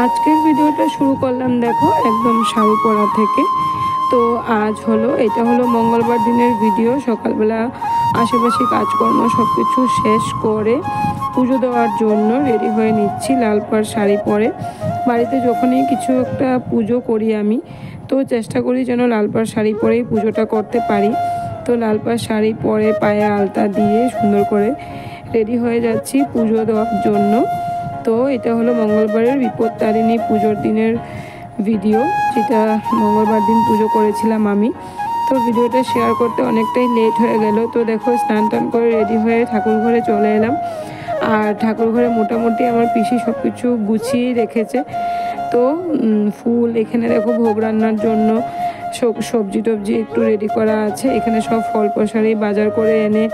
আজকের ভিডিওটা শুরু করলাম দেখো একদম শাড়ি পরা থেকে। তো আজ এটা হলো মঙ্গলবার দিনের ভিডিও। সকালবেলা আশেপাশে কাজকর্ম সব কিছু শেষ করে পুজো দেওয়ার জন্য রেডি হয়ে নিচ্ছি লাল পাড় শাড়ি পরে। বাড়িতে যখনই কিছু একটা পুজো করি আমি, তো চেষ্টা করি যেন লাল পাড় শাড়ি পরেই পুজোটা করতে পারি। তো লাল পাড় শাড়ি পরে পায়ে আলতা দিয়ে সুন্দর করে রেডি হয়ে যাচ্ছি পুজো দেওয়ার জন্য। তো এটা হলো মঙ্গলবারের বিপত্তারিণী পুজোর দিনের ভিডিও, যেটা মঙ্গলবার দিন পুজো করেছিলাম আমি। তো ভিডিওটা শেয়ার করতে অনেকটাই লেট হয়ে গেল। তো দেখো স্নান টান করে রেডি হয়ে ঠাকুর ঘরে চলে এলাম। আর ঠাকুর ঘরে মোটামুটি আমার পিসি সব কিছু গুছিয়েই রেখেছে। তো ফুল এখানে দেখো ভোগ রান্নার জন্য সবজি টবজি একটু রেডি করা আছে। এখানে সব ফল প্রসারি বাজার করে এনে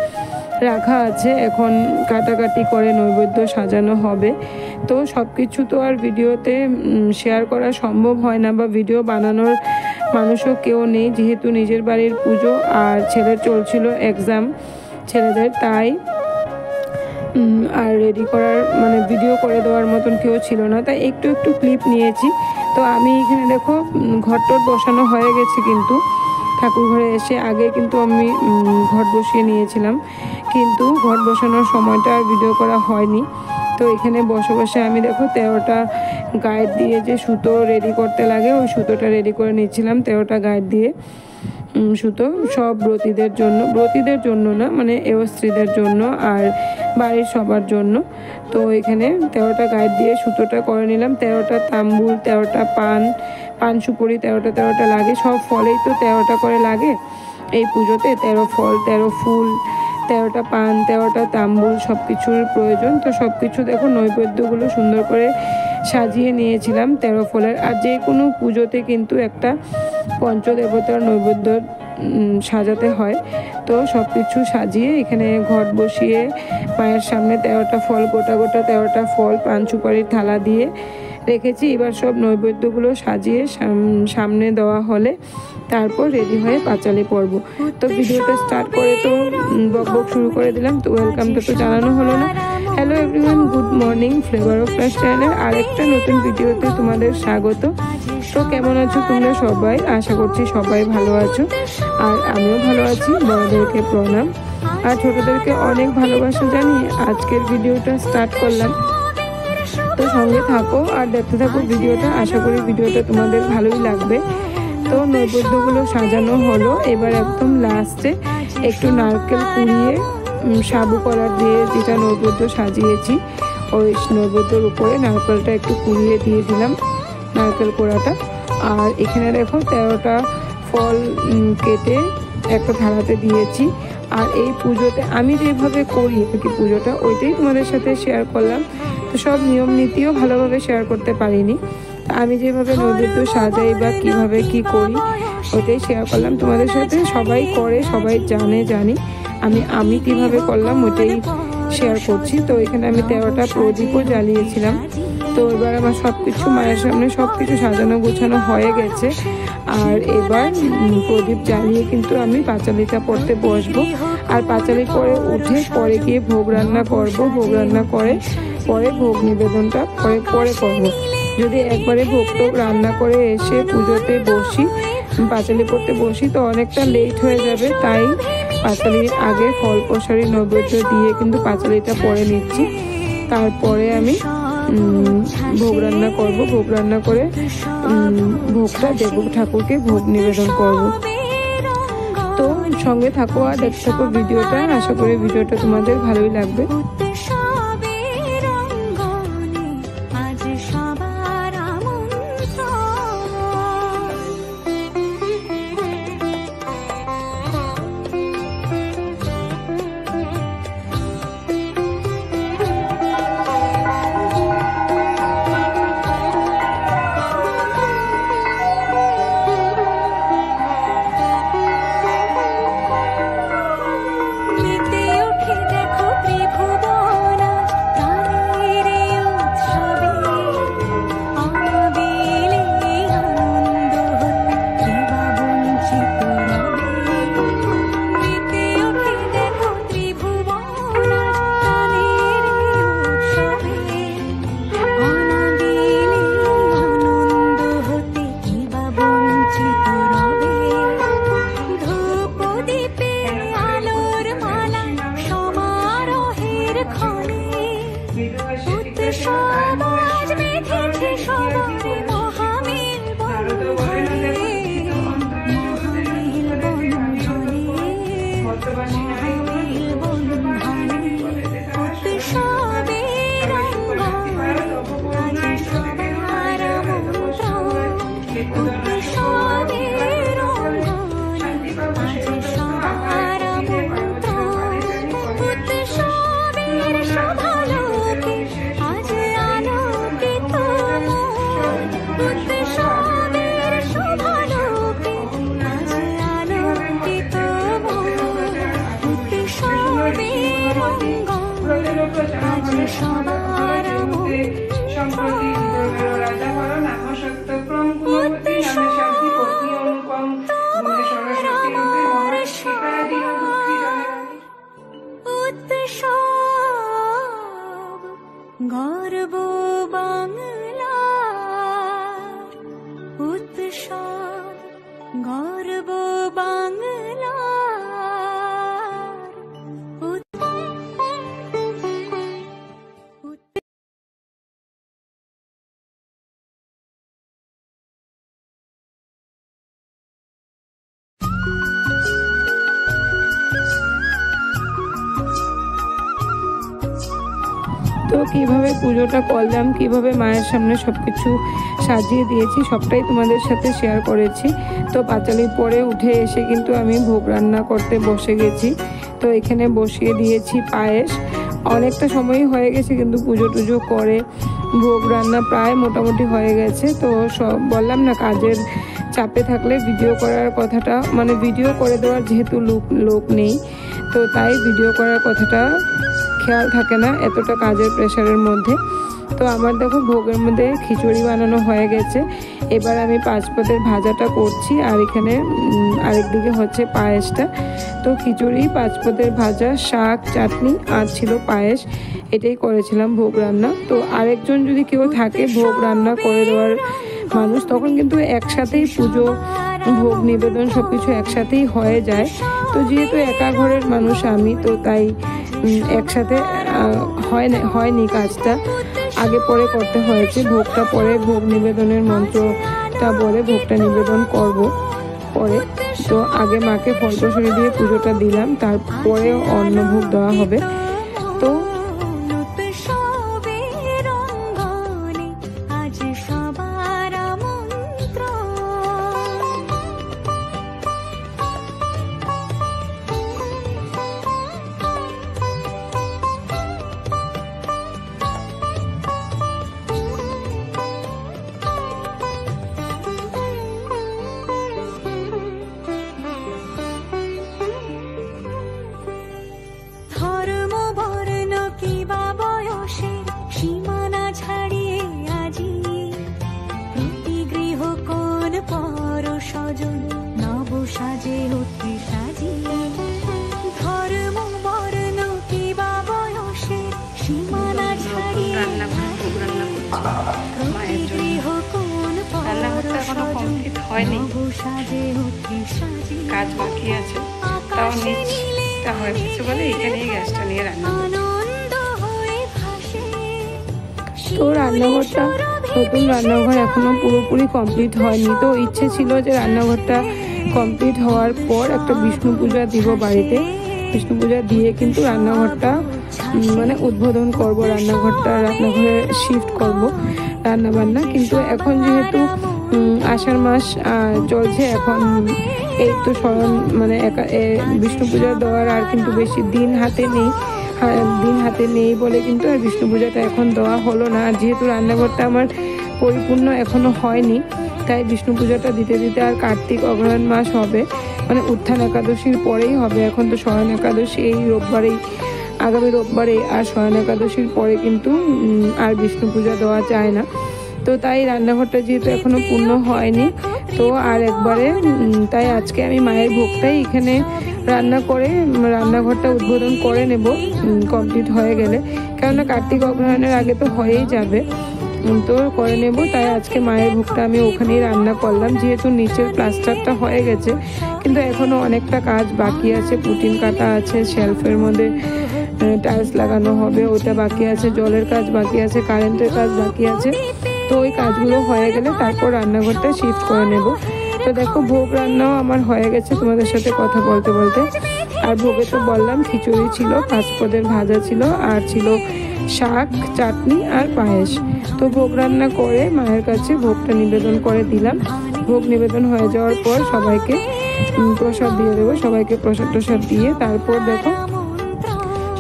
রাখা আছে, এখন কাটাকাটি করে নৈবেদ্য সাজানো হবে। তো সব কিছু তো আর ভিডিওতে শেয়ার করা সম্ভব হয় না, বা ভিডিও বানানোর মানুষও কেউ নেই, যেহেতু নিজের বাড়ির পুজো আর ছেলের চলছিল এক্সাম ছেলেদের, তাই আর রেডি করার ভিডিও করে দেওয়ার মতন কেউ ছিল না, তাই একটু একটু ক্লিপ নিয়েছি। তো আমি এখানে দেখো ঘরটর বসানো হয়ে গেছে, কিন্তু ঠাকুর ঘরে এসে আগে কিন্তু আমি ঘট বসিয়ে নিয়েছিলাম, কিন্তু ঘট বসানোর সময়টা আর ভিডিও করা হয়নি। তো এখানে বসে বসে আমি দেখো 13টা গাইড দিয়ে যে সুতো রেডি করতে লাগে, ওই সুতোটা রেডি করে নিচ্ছিলাম। 13টা গাইড দিয়ে সুতো সব ব্রতীদের জন্য না, স্ত্রীদের জন্য আর বাড়ির সবার জন্য। তো এখানে 13টা গাইড দিয়ে সুতোটা করে নিলাম। 13টা তাম্বুল, 13টা পান সুপুরি, 13টা লাগে। সব ফলেই তো 13টা করে লাগে এই পুজোতে। 13 ফল, 13 ফুল, 13টা পান, 13টা তাম্বুল সব কিছুর প্রয়োজন। তো সব কিছু দেখো নৈবেদ্যগুলো সুন্দর করে সাজিয়ে নিয়েছিলাম 13 ফলের। আর যে কোনো পুজোতে কিন্তু একটা পঞ্চদেবতার নৈবেদ্য সাজাতে হয়। তো সব কিছু সাজিয়ে এখানে ঘট বসিয়ে মায়ের সামনে 13টা ফল, গোটা 13টা ফল পান সুপারির থালা দিয়ে রেখেছি। এবার সব নৈবেদ্যগুলো সাজিয়ে সামনে দেওয়া হলে তারপর রেডি হয়ে পাঁচালি পরব। তো ভিডিওটা স্টার্ট করে তো বকবক শুরু করে দিলাম। তো ওয়েলকামটা তো জানানো হলো না। Hello everyone, good morning. Flavour of life চ্যানেলের আরেকটা নতুন ভিডিওতে তোমাদের স্বাগত। তো কেমন আছো তোমরা সবাই? আশা করছি সবাই ভালো আছো, আর আমিও ভালো আছি। বড়দেরকে প্রণাম আর ছোটদেরকে অনেক ভালোবাসা জানিয়ে আজকের ভিডিওটা স্টার্ট করলাম। তো সঙ্গে থাকো আর দেখতে থাকো ভিডিওটা। আশা করি ভিডিওটা তোমাদের ভালোই লাগবে। তো নৈবেদ্যগুলো সাজানো হলো। এবার একদম লাস্টে একটু নারকেল কুড়িয়ে সাবু কলা দিয়ে যেটা নৈবেদ্য সাজিয়েছি, ওই নৈবেদ্যের উপরে নারকেলটা একটু কুড়িয়ে দিয়ে দিলাম, নারকেল কোড়াটা। আর এখানে দেখো 13টা ফল কেটে একটা থালাতে দিয়েছি। আর এই পুজোতে আমি যেভাবে করি আর কি পুজোটা, ওইটাই তোমাদের সাথে শেয়ার করলাম। তো সব নিয়ম নীতিও ভালোভাবে শেয়ার করতে পারিনি। আমি যেভাবে নৈবেদ্য সাজাই বা কিভাবে কি করি, ওইটাই শেয়ার করলাম তোমাদের সাথে। সবাই করে, সবাই জানি, আমি কিভাবে করলাম ওইটাই শেয়ার করছি। তো এখানে আমি 13টা প্রদীপও জ্বালিয়েছিলাম। তো এবার আমার সব কিছু মায়ের সামনে সব কিছু সাজানো গোছানো হয়ে গেছে। আর এবার প্রদীপ জ্বালিয়ে কিন্তু আমি পাঁচালিটা পড়তে বসবো। আর পাঁচালি করে উঠে পরে গিয়ে ভোগ রান্না করব। ভোগ রান্না করে পরে ভোগ নিবেদনটা পরে করবো। যদি একবারে ভোগ টোগ রান্না করে এসে পুজোতে বসি, পাঁচালি পড়তে বসি, তো অনেকটা লেট হয়ে যাবে। তাই পাঁচালির আগে ফল প্রসারি নৈবেদ্য দিয়ে কিন্তু পাঁচালিটা পরে নিচ্ছি। তারপরে আমি ভোগ রান্না করব। ভোগ রান্না করে ভোগটা দেব, ঠাকুরকে ভোগ নিবেদন করব। তো সঙ্গে থাকো আর দেখতে থাকো ভিডিওটা। আশা করি ভিডিওটা তোমাদের ভালোই লাগবে। মেতে ওঠে দেখো ত্রিভুবন সম্প্রতি রাজা বরণ আত্মসত্য ক্রম গুণবতী নামে সাথী পত্নী অনুপম গুণে সরস্বতী রূপে মহাশিকারি দুঃখী জননী উৎসব গর্ব বাংলা উৎসব গর্ব বাংলা তো কিভাবে পুজোটা করলাম, কিভাবে মায়ের সামনে সব কিছু সাজিয়ে দিয়েছি সবটাই তোমাদের সাথে শেয়ার করেছি। তো পাঁচালি পরে উঠে এসে কিন্তু আমি ভোগ রান্না করতে বসে গেছি। তো এখানে বসিয়ে দিয়েছি পায়েস। অনেকটা সময়ই হয়ে গেছে কিন্তু পুজো টুজো করে ভোগ রান্না প্রায় মোটামুটি হয়ে গেছে। তো সব বললাম না, কাজের চাপে থাকলে ভিডিও করার কথাটা মানে ভিডিও করে দেওয়ার যেহেতু লোক নেই, তো তাই ভিডিও করার কথাটা খেয়াল থাকে না এতটা কাজের প্রেশারের মধ্যে। তো আমার দেখো ভোগের মধ্যে খিচুড়ি বানানো হয়ে গেছে। এবার আমি 5 পদের ভাজাটা করছি, আর এখানে আরেকদিকে হচ্ছে পায়েসটা। তো খিচুড়ি, 5 পদের ভাজা, শাক, চাটনি আর ছিল পায়েস, এটাই করেছিলাম ভোগ রান্না। তো আরেকজন যদি কেউ থাকে ভোগ রান্না করে দেওয়ার মানুষ, তখন কিন্তু একসাথেই পুজো, ভোগ নিবেদন সব কিছু একসাথেই হয়ে যায়। তো যেহেতু একা ঘরের মানুষ আমি, তো তাই একসাথে হয়নি কাজটা, আগে পরে করতে হয়েছে। ভোগটা পরে ভোগ নিবেদনের মন্ত্রটা বলে ভোগটা নিবেদন করব পরে। তো আগে মাকে ফল প্রসাদী দিয়ে পুজোটা দিলাম, তারপরে অন্ন ভোগ দেওয়া হবে। তো সীমানা ছাড়িয়ে আজি প্রতি গৃহ কোন পর স্বজন নব সাজে অতি সাজিয়ে ধর্ম বর্ণ কিবা বয়সে সীমানা ছাড়িয়ে প্রতি গৃহ কোন পর স্বজন নব সাজে অতি সাজিয়ে কাজ বাকি আছে, তাও নিচটা হয়ে গেছে বলে এখানেই গ্যাসটা নিয়ে রান্না। তো রান্নাঘরটা, নতুন রান্নাঘর এখনো পুরোপুরি কমপ্লিট হয়নি। তো ইচ্ছে ছিল যে রান্নাঘরটা কমপ্লিট হওয়ার পর একটা বিষ্ণু পূজা দিব বাড়িতে, বিষ্ণু পূজা দিয়ে কিন্তু রান্নাঘরটা মানে উদ্বোধন করব, রান্নাঘরে শিফট করব রান্নাবান্না। কিন্তু এখন যেহেতু আষাঢ় মাস চলছে, এখন এই তো স্মরণ মানে বিষ্ণু পূজা দেওয়ার আর কিন্তু বেশি দিন হাতে নেই বলে কিন্তু আর বিষ্ণু পূজাটা এখন দেওয়া হলো না। আর যেহেতু রান্নাঘরটা আমার পরিপূর্ণ এখনো হয়নি, তাই বিষ্ণু পূজাটা দিতে দিতে আর কার্তিক অগ্রহায়ণ মাস হবে, মানে উত্থান একাদশীর পরেই হবে। এখন তো শয়ন একাদশী এই রোববারেই, আগামী রোববারে, আর শয়ন একাদশীর পরে কিন্তু আর বিষ্ণু পূজা দেওয়া যায় না। তো তাই রান্নাঘরটা যেহেতু এখনো পূর্ণ হয়নি, তো আর একবারে তাই আজকে আমি মায়ের ভোগটাই এখানে রান্না করে রান্নাঘরটা উদ্বোধন করে নেব কমপ্লিট হয়ে গেলে, কেননা কার্তিক অগ্রহায়ণের আগে তো হয়েই যাবে, তো করে নেব। তাই আজকে মায়ের ভোগটা আমি ওখানেই রান্না করলাম। যেহেতু নিচের প্লাস্টারটা হয়ে গেছে, কিন্তু এখনও অনেকটা কাজ বাকি আছে, পুটিন কাটা আছে, শেলফের মধ্যে টাইলস লাগানো হবে ওটা বাকি আছে, জলের কাজ বাকি আছে, কারেন্টের কাজ বাকি আছে। তো ওই কাজগুলো হয়ে গেলে তারপর রান্নাঘরটা শিফট করে নেব। তো দেখো ভোগ রান্নাও আমার হয়ে গেছে তোমাদের সাথে কথা বলতে বলতে। আর ভোগে তো বললাম খিচুড়ি ছিল, 5 পদের ভাজা ছিল, আর ছিল শাক, চাটনি আর পায়েস। তো ভোগ রান্না করে মায়ের কাছে ভোগটা নিবেদন করে দিলাম। ভোগ নিবেদন হয়ে যাওয়ার পর সবাইকে প্রসাদ দিয়ে দেবো। সবাইকে প্রসাদ টসাদ দিয়ে তারপর দেখো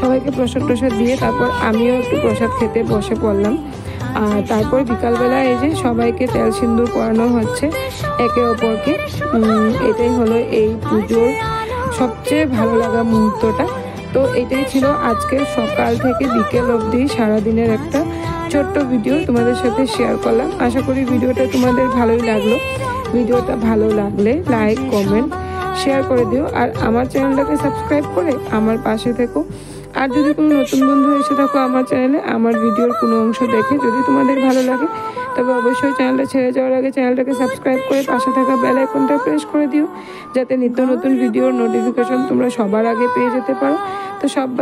সবাইকে প্রসাদ টসাদ দিয়ে তারপর আমিও একটু প্রসাদ খেতে বসে পড়লাম। আর তারপর বিকালবেলা এই যে সবাইকে তেল সিন্দুর পরানো হচ্ছে একে অপরকে। এটাই হলো এই পুজোর সবচেয়ে ভালো লাগা মুহূর্তটা। তো এটাই ছিল আজকে সকাল থেকে বিকেল অবধি সারাদিনের একটা ছোট্ট ভিডিও তোমাদের সাথে শেয়ার করলাম। আশা করি ভিডিওটা তোমাদের ভালোই লাগলো। ভিডিওটা ভালো লাগলে লাইক, কমেন্ট, শেয়ার করে দিও। আর আমার চ্যানেলটাকে সাবস্ক্রাইব করে আমার পাশে থেকো। আর যদি কোনো নতুন বন্ধু এসে থাকো আমার চ্যানেলে, আমার ভিডিওর কোনো অংশ দেখে যদি তোমাদের ভালো লাগে, তবে অবশ্যই চ্যানেলটা ছেড়ে যাওয়ার আগে চ্যানেলটাকে সাবস্ক্রাইব করে পাশে থাকা বেল আইকনটা প্রেস করে দিও, যাতে নিত্য নতুন ভিডিওর নোটিফিকেশন তোমরা সবার আগে পেয়ে যেতে পারো। তো সবাই